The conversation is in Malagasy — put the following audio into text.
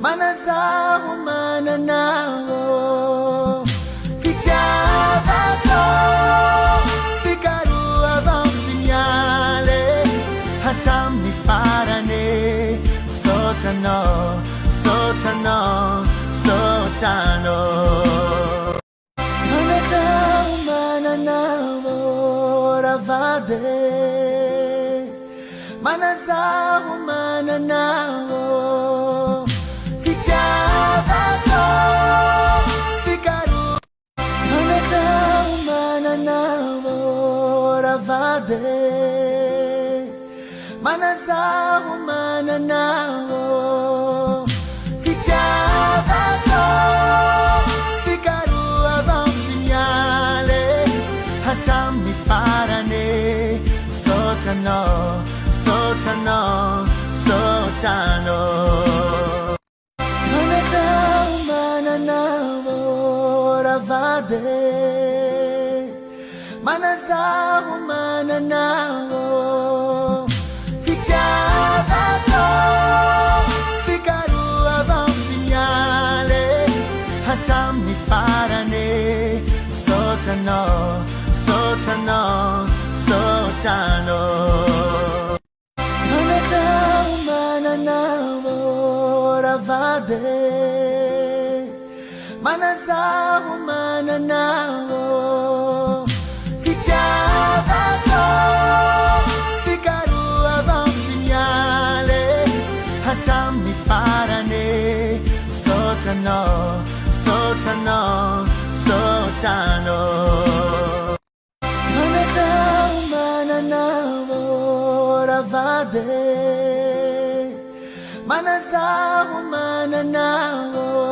Manazao mananao fitiavako tsikaroa avamsignaly hatramin'ny farany sotranao manazao mananao ravady manazao mananao fitiavako tsikaroa manazao mananao ravady manazao mananao fitiavako tsikaroa avamsignaly hatramin'ny farany sotranao manazao mananao ravady manazao mananao fitiavako tsikaroa avamsignaly hatramin'ny farany sotranao manazao mananao ravady manazao mananao fitiavako tsikaroa avamsignaly hatramin'ny farany sotranao manazao mananao ravady manazao mananao